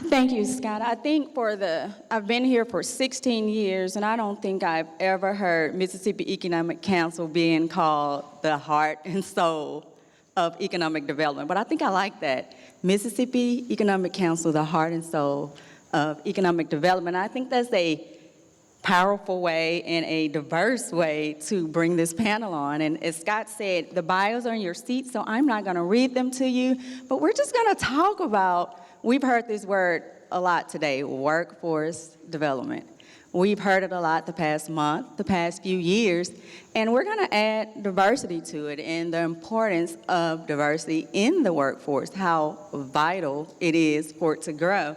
Thank you, Scott. I think I've been here for 16 years, and I don't think I've ever heard Mississippi Economic Council being called the heart and soul of economic development. But I think I like that. Mississippi Economic Council, the heart and soul of economic development. I think that's a powerful way and a diverse way to bring this panel on. And as Scott said, the bios are in your seats, so I'm not going to read them to you, but we're just going to talk about, we've heard this word a lot today, workforce development. We've heard it a lot the past month, the past few years, and we're going to add diversity to it and the importance of diversity in the workforce, how vital it is for it to grow.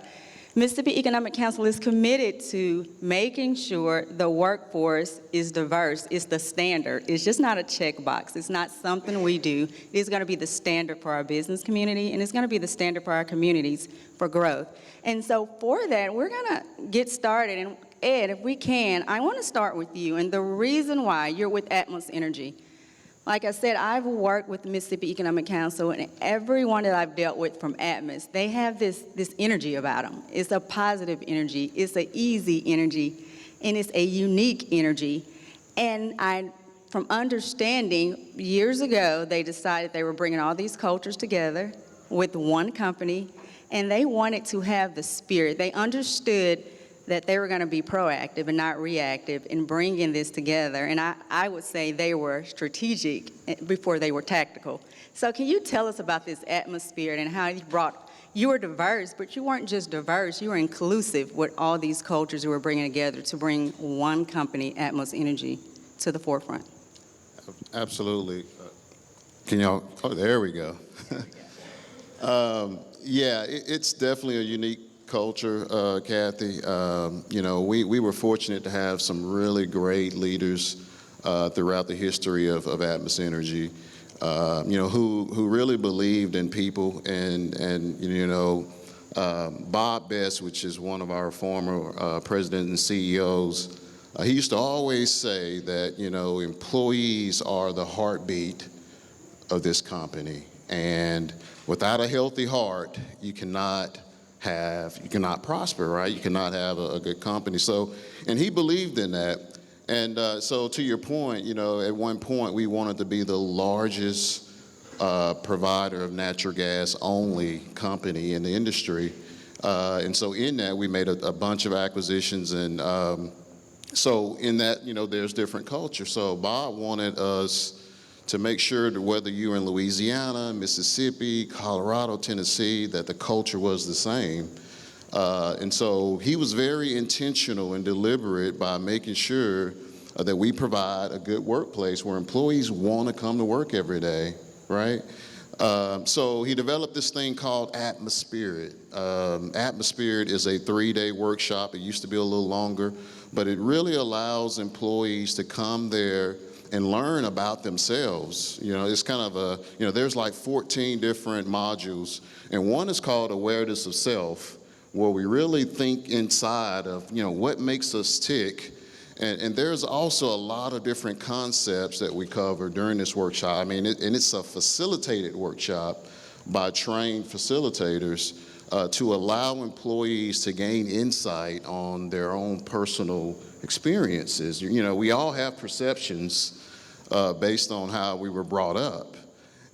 Mississippi Economic Council is committed to making sure the workforce is diverse. It's the standard. It's just not a checkbox. It's not something we do. It is going to be the standard for our business community, and it's going to be the standard for our communities for growth. And so for that, we're going to get started. And Ed, if we can, I want to start with you. And the reason why you're with Atmos Energy. Like I said, I've worked with the Mississippi Economic Council, and everyone that I've dealt with from Atmos, they have this energy about them. It's a positive energy, it's an easy energy, and it's a unique energy. And from understanding, years ago, they decided they were bringing all these cultures together with one company, and they wanted to have the spirit. They understood that they were going to be proactive and not reactive in bringing this together. And I would say they were strategic before they were tactical. So can you tell us about this atmosphere and how you were diverse, but you weren't just diverse, you were inclusive with all these cultures you were bringing together to bring one company, Atmos Energy, to the forefront? Absolutely. Can y'all, oh, there we go. Yeah, it's definitely a unique culture, Cathy. You know, we were fortunate to have some really great leaders throughout the history of Atmos Energy, you know, who really believed in people, and you know, Bob Best, which is one of our former presidents and CEOs, he used to always say that, you know, employees are the heartbeat of this company, and without a healthy heart, you cannot prosper, right? You cannot have a good company. So, and he believed in that. And so to your point, you know, at one point we wanted to be the largest provider of natural gas only company in the industry. And so in that we made a bunch of acquisitions, and so in that, you know, there's different cultures. So Bob wanted us to make sure that whether you were in Louisiana, Mississippi, Colorado, Tennessee, that the culture was the same. And so he was very intentional and deliberate by making sure that we provide a good workplace where employees want to come to work every day, right? So he developed this thing called Atmospirit. Atmospirit is a 3-day workshop. It used to be a little longer, but it really allows employees to come there and learn about themselves. You know, it's kind of a, you know, there's like 14 different modules, and one is called Awareness of Self, where we really think inside of, you know, what makes us tick. And there's also a lot of different concepts that we cover during this workshop. I mean, and it's a facilitated workshop by trained facilitators to allow employees to gain insight on their own personal experiences. You know, we all have perceptions based on how we were brought up.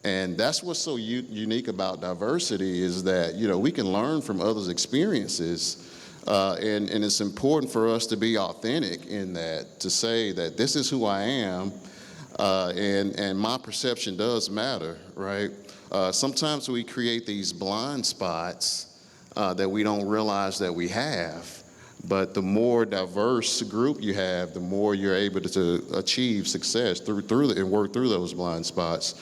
And that's what's so unique about diversity, is that, you know, we can learn from others' experiences. And it's important for us to be authentic in that, to say that this is who I am, and my perception does matter, right? Sometimes we create these blind spots that we don't realize that we have. But the more diverse group you have, the more you're able to achieve success and work through those blind spots.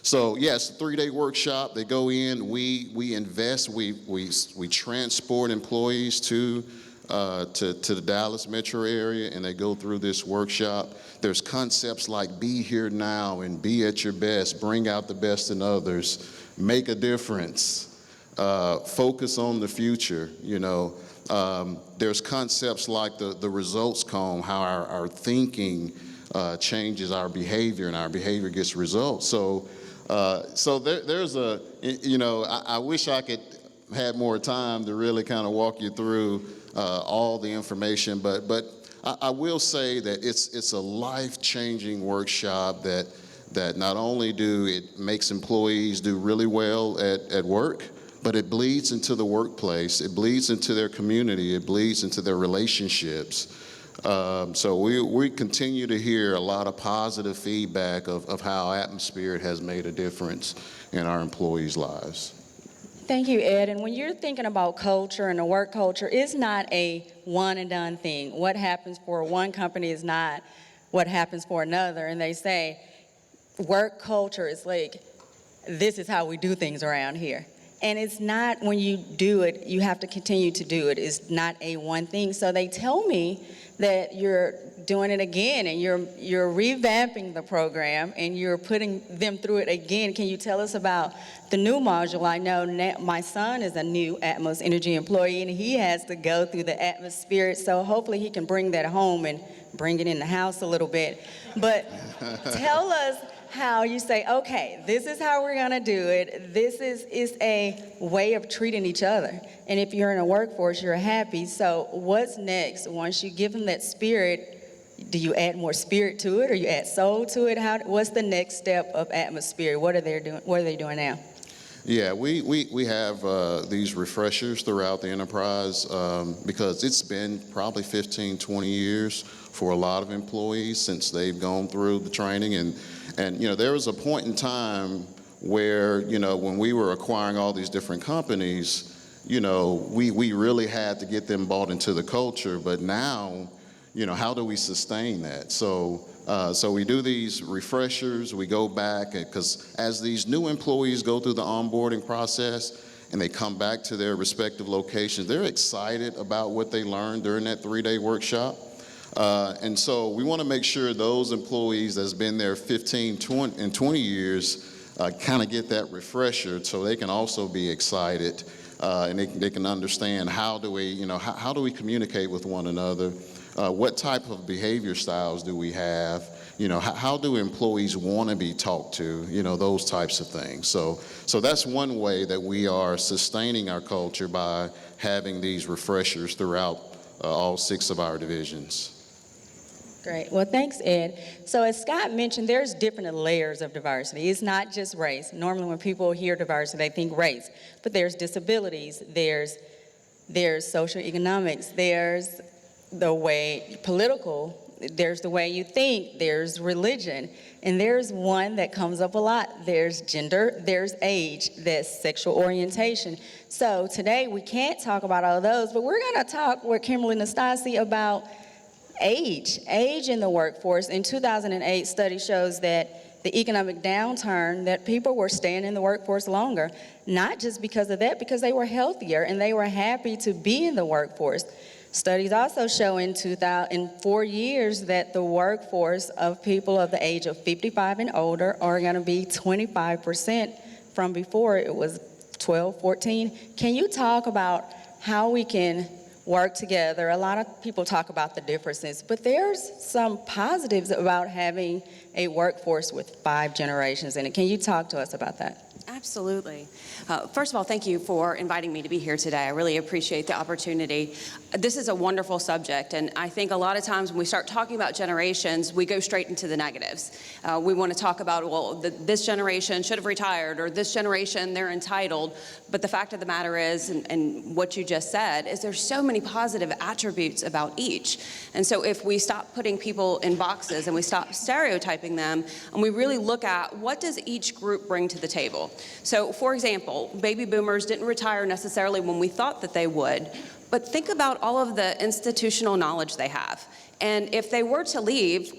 So yes, 3-day workshop. They go in. We invest. We transport employees to the Dallas metro area, and they go through this workshop. There's concepts like be here now and be at your best. Bring out the best in others. Make a difference. Focus on the future. You know. There's concepts like the results cone, how our thinking changes our behavior, and our behavior gets results. So there's a, you know, I wish I could had more time to really kind of walk you through all the information, but I will say that it's a life-changing workshop that not only do it makes employees do really well at work, but it bleeds into the workplace, it bleeds into their community, it bleeds into their relationships. So we continue to hear a lot of positive feedback of how Atmos has made a difference in our employees' lives. Thank you, Ed. And when you're thinking about culture and the work culture, it's not a one and done thing. What happens for one company is not what happens for another. And they say work culture is like, this is how we do things around here. And it's not, when you do it, you have to continue to do it. It's not a one thing. So they tell me that you're doing it again and you're revamping the program and you're putting them through it again. Can you tell us about the new module? I know my son is a new Atmos Energy employee and he has to go through the Atmos Spirit, so hopefully he can bring that home and bring it in the house a little bit. But tell us how you say, okay, this is how we're gonna do it. This is a way of treating each other. And if you're in a workforce, you're happy. So what's next? Once you give them that spirit, do you add more spirit to it or you add soul to it? What's the next step of Atmosphere? What are they doing now? Yeah, we have these refreshers throughout the enterprise because it's been probably 15, 20 years for a lot of employees since they've gone through the training. And you know, there was a point in time where, you know, when we were acquiring all these different companies, you know, we really had to get them bought into the culture. But now, you know, how do we sustain that? So we do these refreshers, we go back, because as these new employees go through the onboarding process and they come back to their respective locations, they're excited about what they learned during that 3-day workshop. And so we want to make sure those employees that's been there 15, 20 years kind of get that refresher so they can also be excited and they can understand how do we communicate with one another. What type of behavior styles do we have? You know, how do employees want to be talked to? You know, those types of things. So that's one way that we are sustaining our culture, by having these refreshers throughout all 6 of our divisions. Great. Well, thanks, Ed. So as Scott mentioned, there's different layers of diversity. It's not just race. Normally when people hear diversity, they think race. But there's disabilities, there's socioeconomics, there's the way political, there's the way you think, there's religion, and there's one that comes up a lot. There's gender, there's age, there's sexual orientation. So today we can't talk about all of those, but we're going to talk with Kimberly and Nastasi about age in the workforce. In 2008, study shows that the economic downturn, that people were staying in the workforce longer, not just because of that, because they were healthier and they were happy to be in the workforce. Studies also show in 4 years that the workforce of people of the age of 55 and older are going to be 25% from before it was 12, 14. Can you talk about how we can work together? A lot of people talk about the differences, but there's some positives about having a workforce with 5 generations in it. Can you talk to us about that? Absolutely. First of all, thank you for inviting me to be here today. I really appreciate the opportunity. This is a wonderful subject, and I think a lot of times when we start talking about generations, we go straight into the negatives. We want to talk about, well, this generation should have retired, or this generation, they're entitled. But the fact of the matter is, and what you just said, is there's so many positive attributes about each. And so if we stop putting people in boxes and we stop stereotyping them, and we really look at what does each group bring to the table. So, for example, baby boomers didn't retire necessarily when we thought that they would, but think about all of the institutional knowledge they have. And if they were to leave,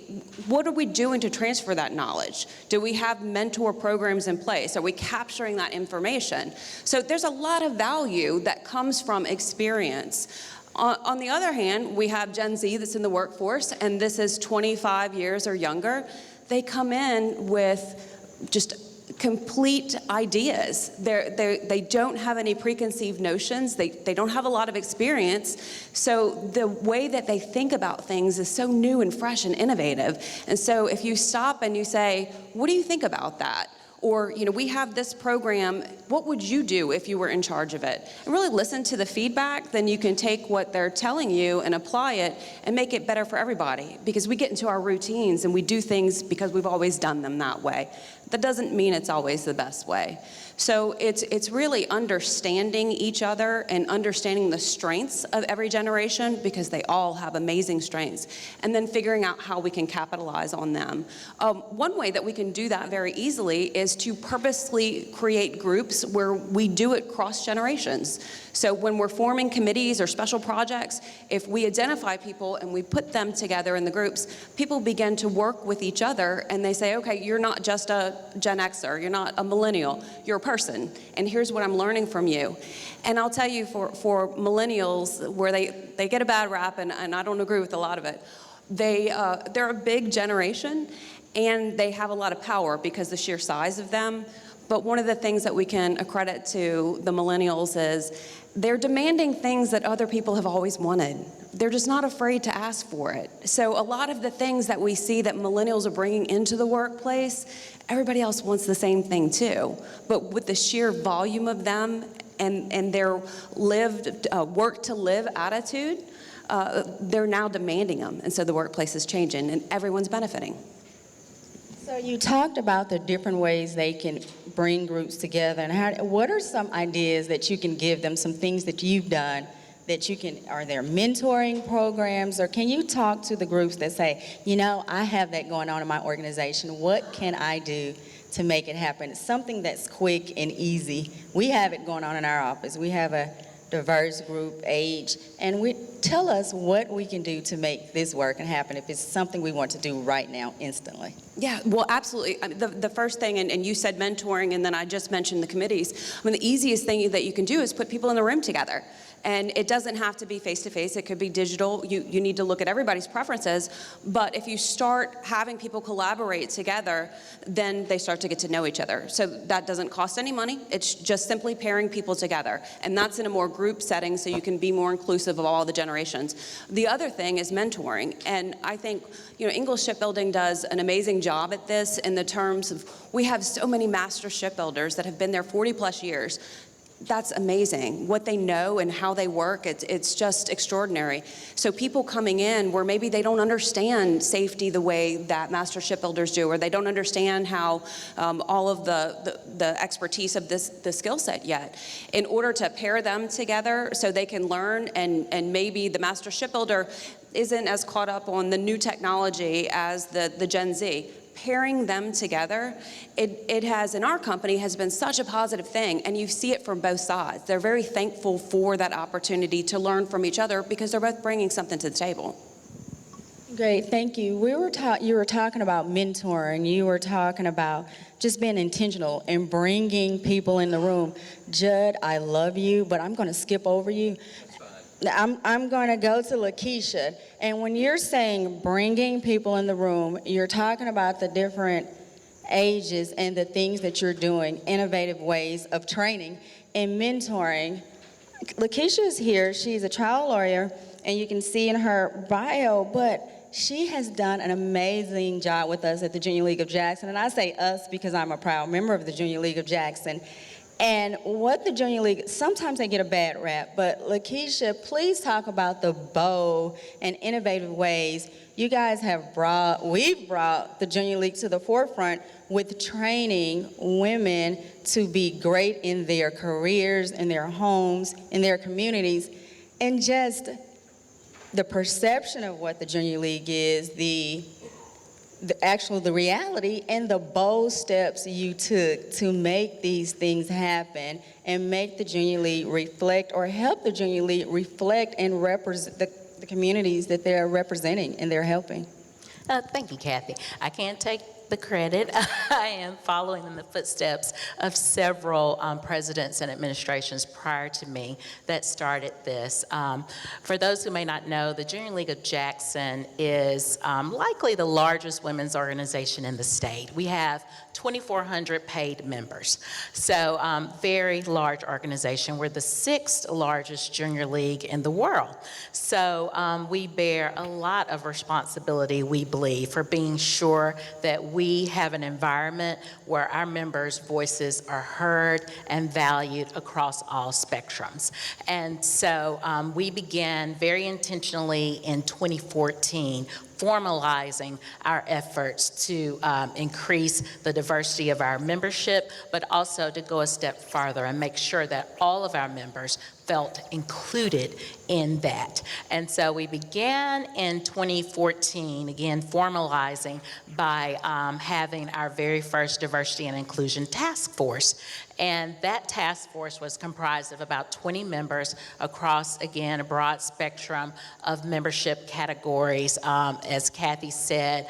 what are we doing to transfer that knowledge? Do we have mentor programs in place? Are we capturing that information? So there's a lot of value that comes from experience. On the other hand, we have Gen Z that's in the workforce, and this is 25 years or younger. They come in with just complete ideas. They don't have any preconceived notions. They don't have a lot of experience. So the way that they think about things is so new and fresh and innovative. And so if you stop and you say, what do you think about that? Or, we have this program, what would you do if you were in charge of it? And really listen to the feedback, then you can take what they're telling you and apply it and make it better for everybody. Because we get into our routines and we do things because we've always done them that way. That doesn't mean it's always the best way. So it's really understanding each other and understanding the strengths of every generation, because they all have amazing strengths, and then figuring out how we can capitalize on them. One way that we can do that very easily is to purposely create groups where we do it cross generations. So when we're forming committees or special projects, if we identify people and we put them together in the groups, people begin to work with each other, and they say, okay, you're not just a Gen Xer, you're not a millennial, you're a person, and here's what I'm learning from you. And I'll tell you, for millennials, where they get a bad rap, and I don't agree with a lot of it, they're a big generation, and they have a lot of power because of the sheer size of them. But one of the things that we can accredit to the millennials is they're demanding things that other people have always wanted. They're just not afraid to ask for it. So a lot of the things that we see that millennials are bringing into the workplace, everybody else wants the same thing too. But with the sheer volume of them and their lived work to live attitude, they're now demanding them. And so the workplace is changing and everyone's benefiting. So you talked about the different ways they can bring groups together, and what are some ideas that you can give them, some things that you've done that you can, are there mentoring programs, or can you talk to the groups that say, I have that going on in my organization, what can I do to make it happen? It's something that's quick and easy. We have it going on in our office. We have a diverse group, age, and tell us what we can do to make this work and happen if it's something we want to do right now, instantly. Yeah, well, absolutely. I mean, the first thing, and you said mentoring, and then I just mentioned the committees. I mean, the easiest thing that you can do is put people in the room together. And it doesn't have to be face-to-face. It could be digital. You need to look at everybody's preferences. But if you start having people collaborate together, then they start to get to know each other. So that doesn't cost any money. It's just simply pairing people together. And that's in a more group setting, so you can be more inclusive of all the generations. The other thing is mentoring. And I think, Ingalls Shipbuilding does an amazing job at this in the terms of, we have so many master shipbuilders that have been there 40 plus years. That's amazing. What they know and how they work, it's just extraordinary. So people coming in where maybe they don't understand safety the way that master shipbuilders do, or they don't understand how all of the expertise of the skill set yet. In order to pair them together so they can learn, and maybe the master shipbuilder isn't as caught up on the new technology as the Gen Z. Pairing them together, it has, in our company, has been such a positive thing, and you see it from both sides. They're very thankful for that opportunity to learn from each other because they're both bringing something to the table. Great, thank you. You were talking about mentoring. You were talking about just being intentional and bringing people in the room. Judd, I love you, but I'm going to skip over you. I'm going to go to LaKeysha, and when you're saying bringing people in the room, you're talking about the different ages and the things that you're doing, innovative ways of training and mentoring. LaKeysha is here. She's a trial lawyer, and you can see in her bio, but she has done an amazing job with us at the Junior League of Jackson, and I say us because I'm a proud member of the Junior League of Jackson. And what the Junior League, sometimes they get a bad rap, but LaKeysha, please talk about the bold and innovative ways you guys we've brought the Junior League to the forefront with training women to be great in their careers, in their homes, in their communities, and just the perception of what the Junior League is, the reality, and the bold steps you took to make these things happen and make the Junior League reflect, or help the Junior League reflect and represent the communities that they're representing and they're helping. Thank you, Cathy. I can't take the credit. I am following in the footsteps of several presidents and administrations prior to me that started this. For those who may not know, the Junior League of Jackson is likely the largest women's organization in the state. We have 2,400 paid members. So very large organization. We're the 6th largest junior league in the world. So we bear a lot of responsibility, we believe, for being sure that we have an environment where our members' voices are heard and valued across all spectrums. And so we began very intentionally in 2014 formalizing our efforts to increase the diversity of our membership, but also to go a step farther and make sure that all of our members felt included in that. And so we began in 2014, again, formalizing by having our very first diversity and inclusion task force. And that task force was comprised of about 20 members across, again, a broad spectrum of membership categories. As Cathy said,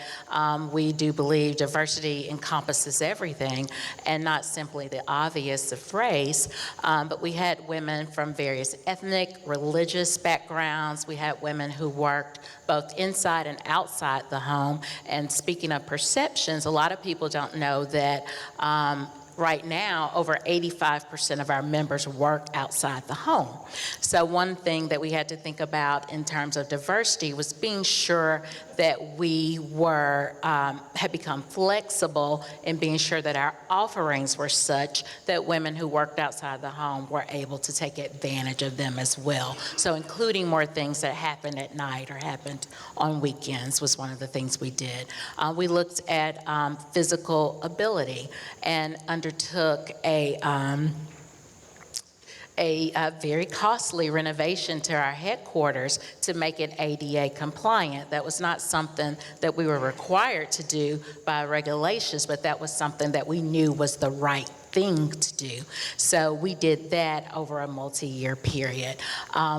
we do believe diversity encompasses everything and not simply the obvious of race, but we had women from various ethnic, religious backgrounds. We had women who worked both inside and outside the home. And speaking of perceptions, a lot of people don't know that right now, over 85% of our members work outside the home. So one thing that we had to think about in terms of diversity was being sure that we were, had become flexible in being sure that our offerings were such that women who worked outside the home were able to take advantage of them as well. So including more things that happened at night or happened on weekends was one of the things we did. We looked at physical ability and undertook a very costly renovation to our headquarters to make it ADA compliant. That was not something that we were required to do by regulations, but that was something that we knew was the right thing to do. So we did that over a multi-year period.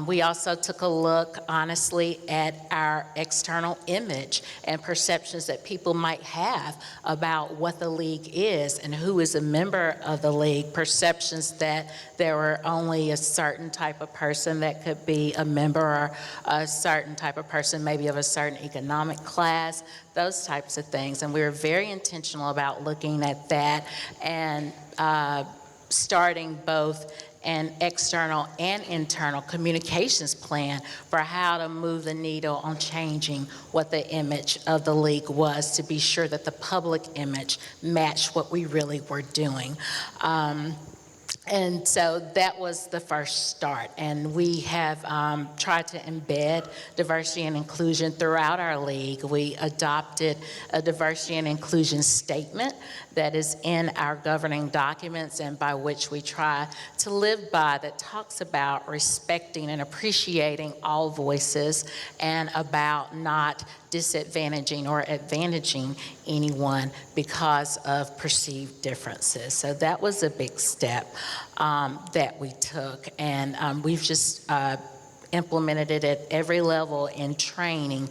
We also took a look, honestly, at our external image and perceptions that people might have about what the league is and who is a member of the league, perceptions that there were only a certain type of person that could be a member or a certain type of person maybe of a certain economic class, those types of things. And we were very intentional about looking at that and starting both an external and internal communications plan for how to move the needle on changing what the image of the league was to be sure that the public image matched what we really were doing. And so that was the first start. And we have tried to embed diversity and inclusion throughout our league. We adopted a diversity and inclusion statement that is in our governing documents and by which we try to live by, that talks about respecting and appreciating all voices and about not disadvantaging or advantaging anyone because of perceived differences. So that was a big step that we took, and we've just implemented it at every level in training.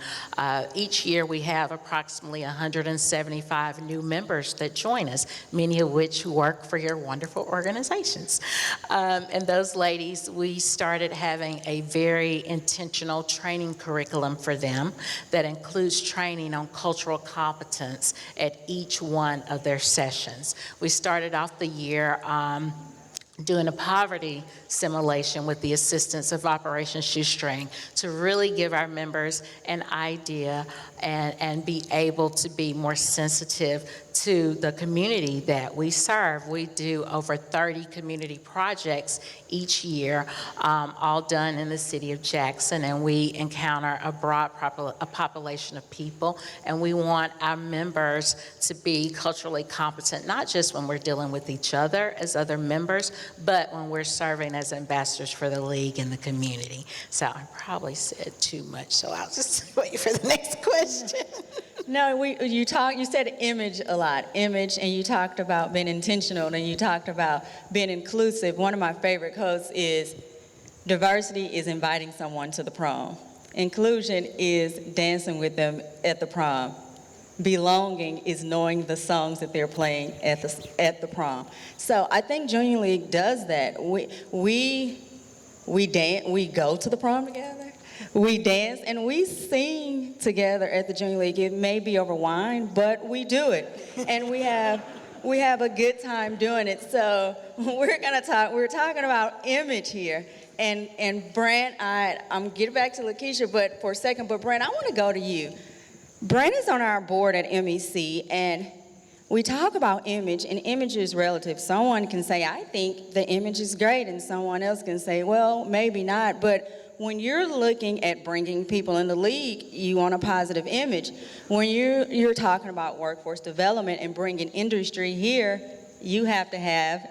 Each year we have approximately 175 new members that join us, many of which work for your wonderful organizations. And those ladies, we started having a very intentional training curriculum for them that includes training on cultural competence at each one of their sessions. We started off the year doing a poverty simulation with the assistance of Operation Shoestring to really give our members an idea and be able to be more sensitive to the community that we serve. We do over 30 community projects each year, all done in the city of Jackson, and we encounter a broad population of people, and we want our members to be culturally competent, not just when we're dealing with each other as other members, but when we're serving as ambassadors for the league and the community. So I probably said too much, so I'll just wait for the next question. No, you said image a lot, image, and you talked about being intentional, and you talked about being inclusive. One of my favorite quotes is, diversity is inviting someone to the prom. Inclusion is dancing with them at the prom. Belonging is knowing the songs that they're playing at the prom. So I think Junior League does that. We dance, we go to the prom together. We dance and we sing together at the Junior League. It may be over wine, but we do it. And we have a good time doing it. So we're talking about image here. And Brandt, I'm getting back to LaKeysha for a second, but Brandt, I want to go to you. Brandt is on our board at MEC, and We talk about image, and image is relative. Someone can say, I think the image is great, and someone else can say, well, maybe not. But when you're looking at bringing people in the league, you want a positive image. When you're talking about workforce development and bringing industry here, you have to have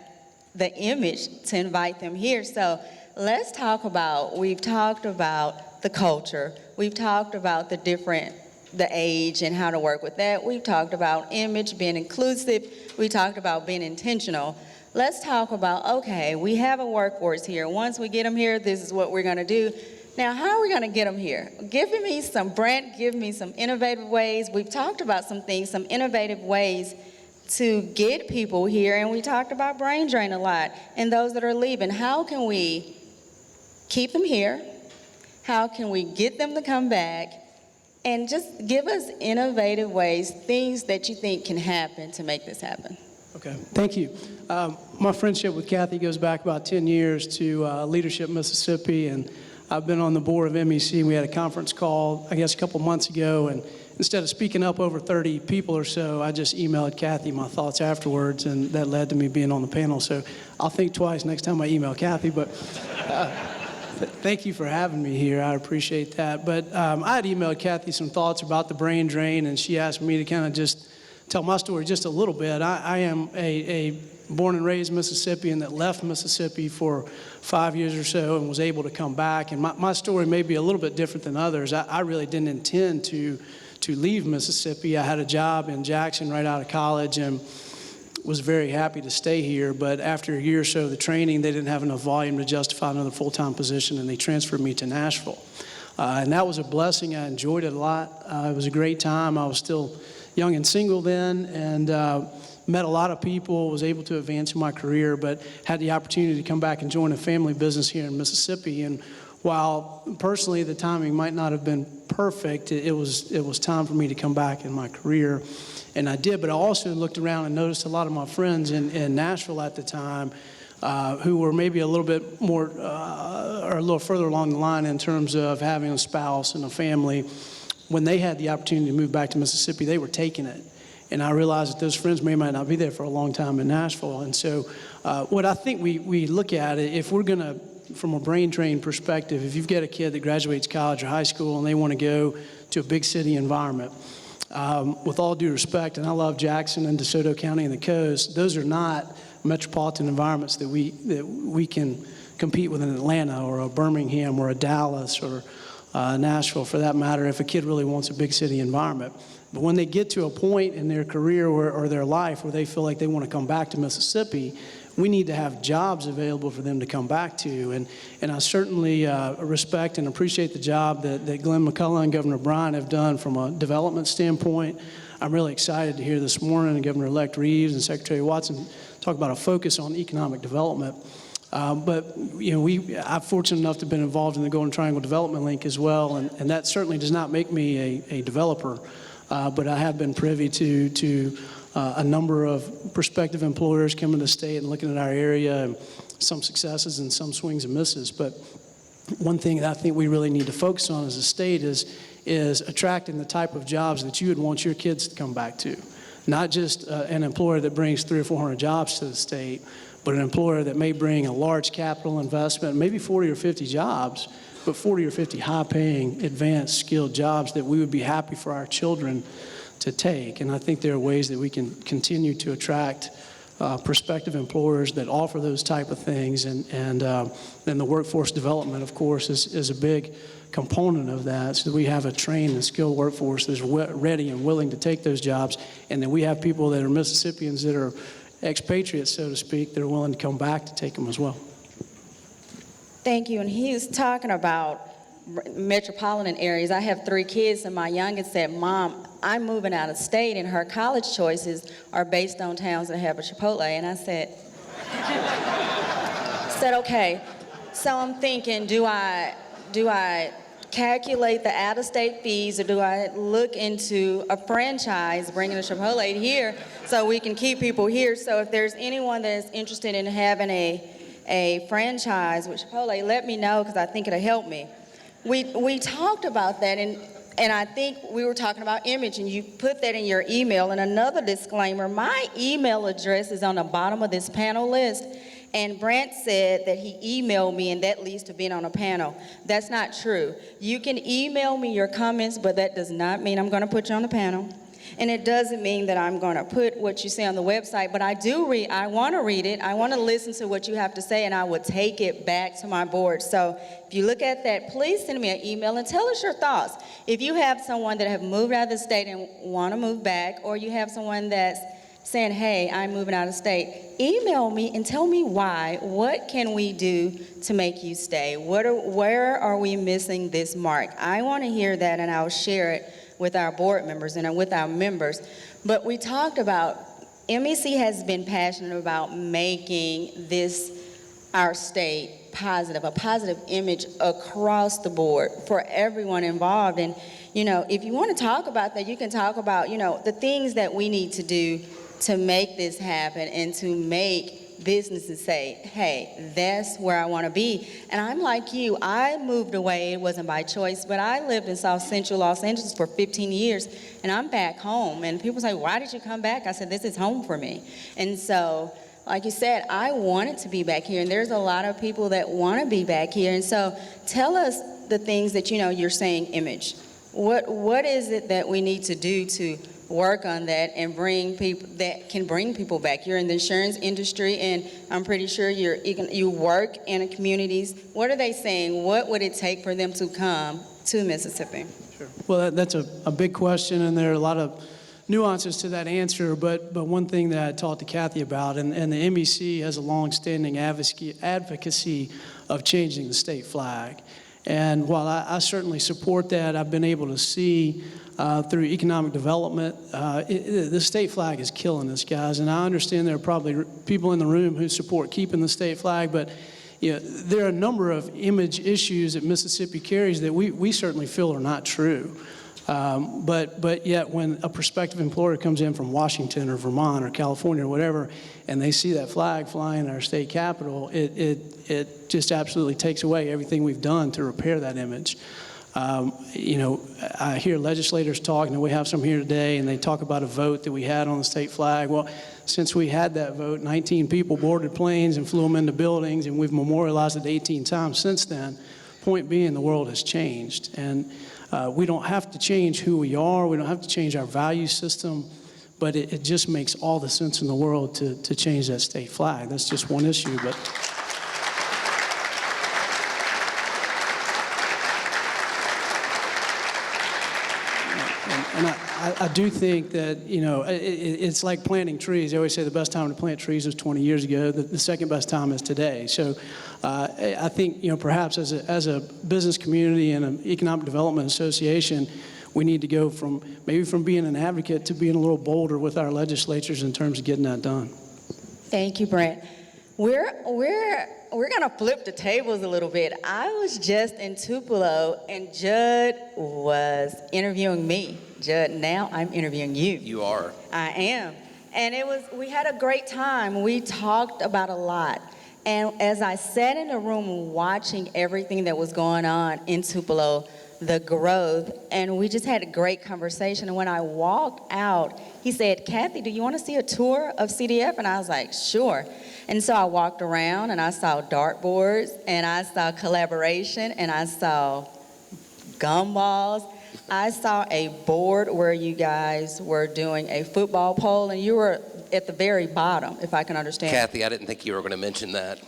the image to invite them here. So let's talk about, we've talked about the culture. We've talked about the age and how to work with that. We've talked about image, being inclusive. We talked about being intentional. Let's talk about, okay, we have a workforce here. Once we get them here, this is what we're gonna do. Now, how are we gonna get them here? Give me some, Brandt, give me some innovative ways. We've talked about some things, some innovative ways to get people here, and we talked about brain drain a lot, and those that are leaving. How can we keep them here? How can we get them to come back? And just give us innovative ways, things that you think can happen to make this happen. Okay, thank you. My friendship with Cathy goes back about 10 years to Leadership Mississippi, and I've been on the board of MEC. We had a conference call, I guess, a couple months ago, and instead of speaking up over 30 people or so, I just emailed Cathy my thoughts afterwards, and that led to me being on the panel. So I'll think twice next time I email Cathy, but thank you for having me here. I appreciate that. But I had emailed Cathy some thoughts about the brain drain, and she asked me to kind of just tell my story just a little bit. I am a born and raised Mississippian that left Mississippi for 5 years or so and was able to come back. And my story may be a little bit different than others. I really didn't intend to leave Mississippi. I had a job in Jackson right out of college and was very happy to stay here, but after a year or so of the training, they didn't have enough volume to justify another full-time position, and they transferred me to Nashville. And that was a blessing. I enjoyed it a lot. It was a great time. I was still young and single then, and met a lot of people, was able to advance in my career, but had the opportunity to come back and join a family business here in Mississippi. And while personally the timing might not have been perfect, it was time for me to come back in my career. And I did, but I also looked around and noticed a lot of my friends in Nashville at the time who were maybe a little bit more or a little further along the line in terms of having a spouse and a family. When they had the opportunity to move back to Mississippi, they were taking it. And I realized that those friends might not be there for a long time in Nashville. And so what I think we look at it, if we're gonna, from a brain drain perspective, if you've got a kid that graduates college or high school and they want to go to a big city environment, with all due respect, and I love Jackson and DeSoto County and the coast, those are not metropolitan environments that we can compete with in Atlanta or a Birmingham or a Dallas or Nashville for that matter if a kid really wants a big city environment. But when they get to a point in their career or their life where they feel like they want to come back to Mississippi, we need to have jobs available for them to come back to. And I certainly respect and appreciate the job that Glenn McCullough and Governor Brandt have done from a development standpoint. I'm really excited to hear this morning Governor-elect Reeves and Secretary Watson talk about a focus on economic development. But you know, I'm fortunate enough to have been involved in the Golden Triangle Development Link as well, and that certainly does not make me a developer, but I have been privy to a number of prospective employers coming to the state and looking at our area, and some successes and some swings and misses. But one thing that I think we really need to focus on as a state is attracting the type of jobs that you would want your kids to come back to. Not just an employer that brings 300 or 400 jobs to the state, but an employer that may bring a large capital investment, maybe 40 or 50 jobs, but 40 or 50 high-paying, advanced, skilled jobs that we would be happy for our children to take. And I think there are ways that we can continue to attract prospective employers that offer those type of things. And the workforce development, of course, is a big component of that, so that we have a trained and skilled workforce that's ready and willing to take those jobs, and then we have people that are Mississippians that are expatriates, so to speak, that are willing to come back to take them as well. Thank you. And he's talking about metropolitan areas. I have 3 kids, and my youngest said, Mom, I'm moving out of state, and her college choices are based on towns that have a Chipotle. And I said, okay. So I'm thinking, do I calculate the out-of-state fees, or do I look into a franchise, bringing a Chipotle here so we can keep people here? So if there's anyone that's interested in having a franchise with Chipotle, let me know, because I think it'll help me. We talked about that, and And I think we were talking about image, and you put that in your email. And another disclaimer, my email address is on the bottom of this panel list. And Brandt said that he emailed me, and that leads to being on a panel. That's not true. You can email me your comments, but that does not mean I'm going to put you on the panel. And it doesn't mean that I'm going to put what you say on the website, but I want to read it. I want to listen to what you have to say, and I will take it back to my board. So if you look at that, please send me an email and tell us your thoughts. If you have someone that have moved out of the state and want to move back, or you have someone that's saying, hey, I'm moving out of state, email me and tell me why. What can we do to make you stay? Where are we missing this mark? I want to hear that, and I'll share it with our board members and with our members. But we talked about, MEC has been passionate about making this, our state, positive, a positive image across the board for everyone involved. And, if you want to talk about that, you can talk about, the things that we need to do to make this happen and to make businesses say, hey, that's where I want to be. And I'm like you, I moved away, it wasn't by choice, but I lived in South Central Los Angeles for 15 years, and I'm back home. And people say, why did you come back? I said, this is home for me. And so, like you said, I wanted to be back here, and there's a lot of people that want to be back here. And so tell us the things that, you're saying image. What is it that we need to do to work on that and bring people that can bring people back? You're in the insurance industry, and I'm pretty sure you work in communities. What are they saying? What would it take for them to come to Mississippi? Sure. Well, that's a big question, and there are a lot of nuances to that answer, but one thing that I talked to Cathy about, and the MEC has a long-standing advocacy of changing the state flag. And while I certainly support that, I've been able to see through economic development, the state flag is killing us, guys. And I understand there are probably people in the room who support keeping the state flag, but there are a number of image issues that Mississippi carries that we certainly feel are not true. But yet when a prospective employer comes in from Washington or Vermont or California or whatever, and they see that flag flying in our state capitol, it just absolutely takes away everything we've done to repair that image. I hear legislators talk, and we have some here today, and they talk about a vote that we had on the state flag. Well, since we had that vote, 19 people boarded planes and flew them into buildings, and we've memorialized it 18 times since then. Point being, the world has changed, and we don't have to change who we are. We don't have to change our value system, but it just makes all the sense in the world to change that state flag. That's just one issue, but. And I do think that, it's like planting trees. They always say the best time to plant trees was 20 years ago. The second best time is today. So I think, perhaps as a business community and an economic development association, we need to go from being an advocate to being a little bolder with our legislatures in terms of getting that done. Thank you, Brandt. We're going to flip the tables a little bit. I was just in Tupelo, and Judd was interviewing me. Judd, now I'm interviewing you. You are. I am. And we had a great time. We talked about a lot. And as I sat in the room watching everything that was going on in Tupelo, the growth, and we just had a great conversation. And when I walked out, he said, Cathy, do you want to see a tour of CDF? And I was like, sure. And so I walked around, and I saw dartboards, and I saw collaboration, and I saw gumballs. I saw a board where you guys were doing a football poll, and you were at the very bottom, if I can understand. Cathy, I didn't think you were going to mention that.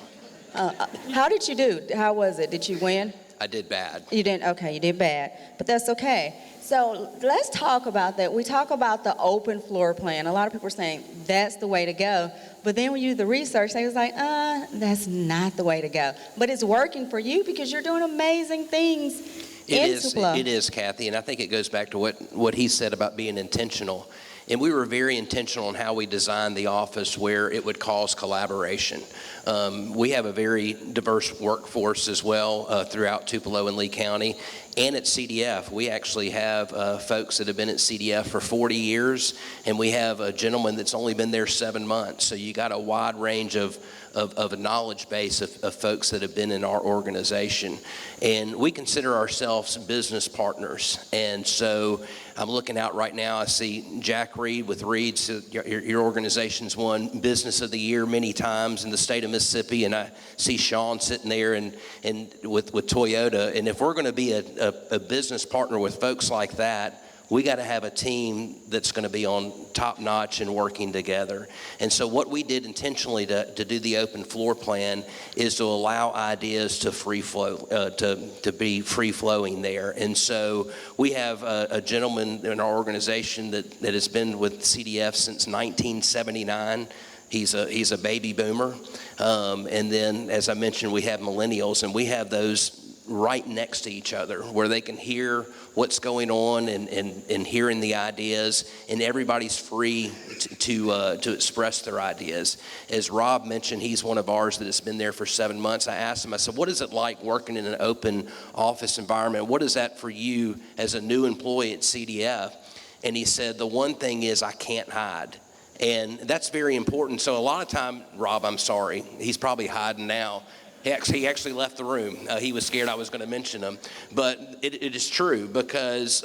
How did you do? How was it? Did you win? I did bad. You didn't? Okay, you did bad. But that's okay. So let's talk about that. We talk about the open floor plan. A lot of people are saying that's the way to go. But then when you do the research, they was like, that's not the way to go. But it's working for you because you're doing amazing things in Tupelo. It is, Cathy, and I think it goes back to what he said about being intentional. And we were very intentional in how we designed the office where it would cause collaboration. We have a very diverse workforce as well throughout Tupelo and Lee County. And at CDF, we actually have folks that have been at CDF for 40 years, and we have a gentleman that's only been there 7 months. So you got a wide range of of a knowledge base of folks that have been in our organization. And we consider ourselves business partners. And so I'm looking out right now, I see Jack Reed with Reed's, your organization's won Business of the Year many times in the state of Mississippi, and I see Sean sitting there and with Toyota. And if we're going to be a business partner with folks like that, we got to have a team that's going to be on top notch and working together. And so what we did intentionally to do the open floor plan is to allow ideas to free flow, to be free flowing there. And so we have a gentleman in our organization that has been with CDF since 1979. He's a baby boomer. And then, as I mentioned, we have millennials, and we have those right next to each other where they can hear what's going on and hearing the ideas, and everybody's free to express their ideas. As Rob mentioned, he's one of ours that has been there for 7 months. I asked him, I said, what is it like working in an open office environment? What is that for you as a new employee at CDF? And he said, the one thing is I can't hide. And that's very important. So a lot of time, Rob, I'm sorry, he's probably hiding now. He actually left the room. He was scared I was going to mention him. But it is true, because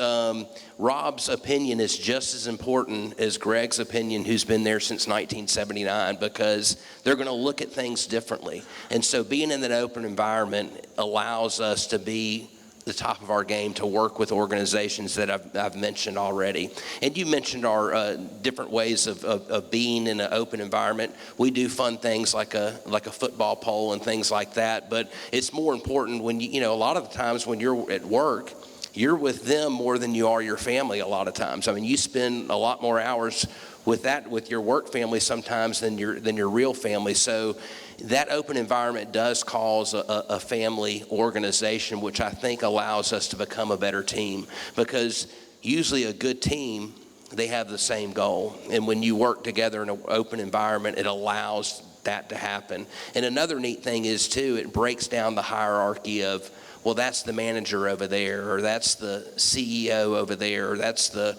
Rob's opinion is just as important as Greg's opinion, who's been there since 1979, because they're going to look at things differently. And so being in that open environment allows us to be the top of our game to work with organizations that I've mentioned already. And you mentioned our different ways of being in an open environment. We do fun things like a football poll and things like that, but it's more important when you know, a lot of the times when you're at work, you're with them more than you are your family a lot of times. I mean, you spend a lot more hours with your work family sometimes than your real family. So that open environment does cause a family organization, which I think allows us to become a better team, because usually a good team, they have the same goal. And when you work together in an open environment, it allows that to happen. And another neat thing is too, it breaks down the hierarchy of, well, that's the manager over there, or that's the CEO over there, or that's the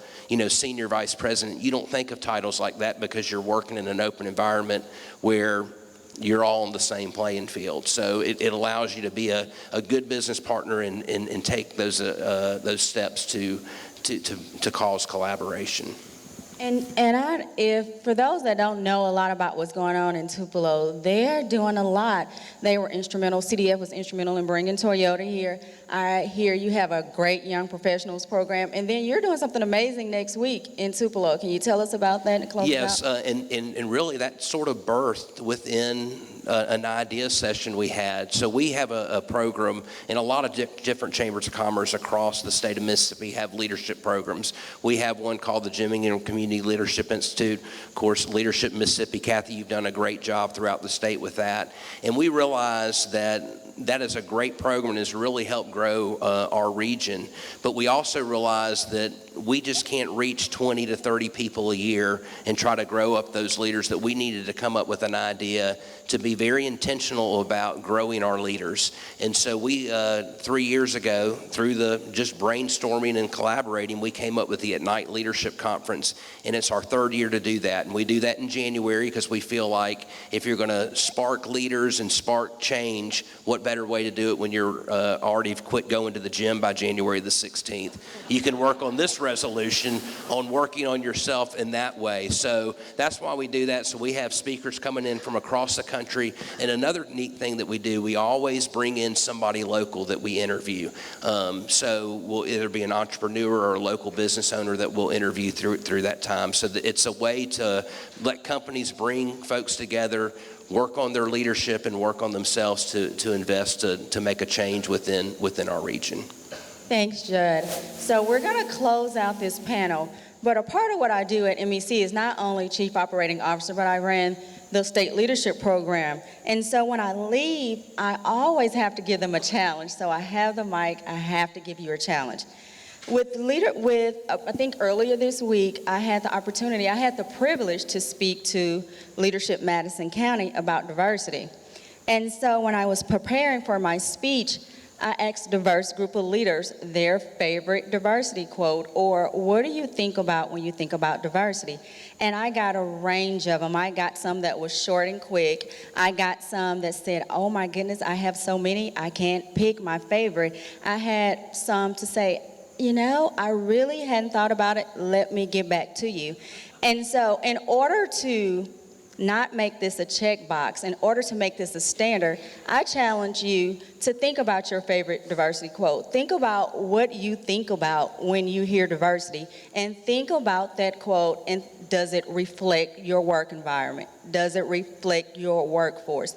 senior vice president. You don't think of titles like that because you're working in an open environment where you're all on the same playing field. So it allows you to be a good business partner and take those steps to cause collaboration. And if for those that don't know a lot about what's going on in Tupelo, they're doing a lot. They were instrumental. CDF was instrumental in bringing Toyota here. I hear you have a great young professionals program, and then you're doing something amazing next week in Tupelo. Can you tell us about that and close Yes, it out? and really that sort of birthed within an idea session we had. So we have a program, and a lot of different chambers of commerce across the state of Mississippi have leadership programs. We have one called the Jimmy Community Leadership Institute. Of course, Leadership Mississippi. Cathy, you've done a great job throughout the state with that. And we realized that is a great program and has really helped grow our region. But we also realized that we just can't reach 20 to 30 people a year and try to grow up those leaders, that we needed to come up with an idea to be very intentional about growing our leaders. And so we, 3 years ago, through the just brainstorming and collaborating, we came up with the At Night Leadership Conference, and it's our third year to do that. And we do that in January because we feel like if you're going to spark leaders and spark change, what better way to do it when you're already quit going to the gym by January the 16th. You can work on this resolution on working on yourself in that way. So that's why we do that. So we have speakers coming in from across the country. And another neat thing that we do, we always bring in somebody local that we interview. So we'll either be an entrepreneur or a local business owner that we'll interview through that time. So that it's a way to let companies bring folks together, work on their leadership and work on themselves to invest, to make a change within our region. Thanks, Judd. So we're going to close out this panel, but a part of what I do at MEC is not only Chief Operating Officer, but I ran the State Leadership Program. And so when I leave, I always have to give them a challenge. So I have the mic, I have to give you a challenge. I think earlier this week, I had the privilege to speak to Leadership Madison County about diversity. And so when I was preparing for my speech, I asked a diverse group of leaders their favorite diversity quote, or what do you think about when you think about diversity? And I got a range of them. I got some that was short and quick. I got some that said, oh my goodness, I have so many, I can't pick my favorite. I had some to say, you know, I really hadn't thought about it, let me get back to you. And so in order to not make this a checkbox, in order to make this a standard, I challenge you to think about your favorite diversity quote. Think about what you think about when you hear diversity, and think about that quote, and does it reflect your work environment? Does it reflect your workforce?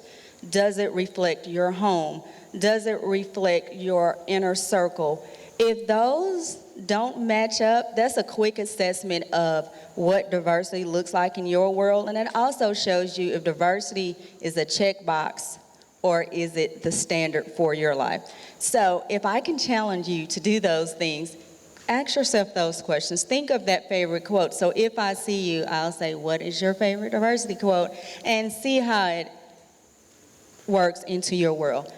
Does it reflect your home? Does it reflect your inner circle? If those don't match up, that's a quick assessment of what diversity looks like in your world, and it also shows you if diversity is a checkbox or is it the standard for your life. So if I can challenge you to do those things, ask yourself those questions. Think of that favorite quote. So if I see you, I'll say, what is your favorite diversity quote? And see how it works into your world.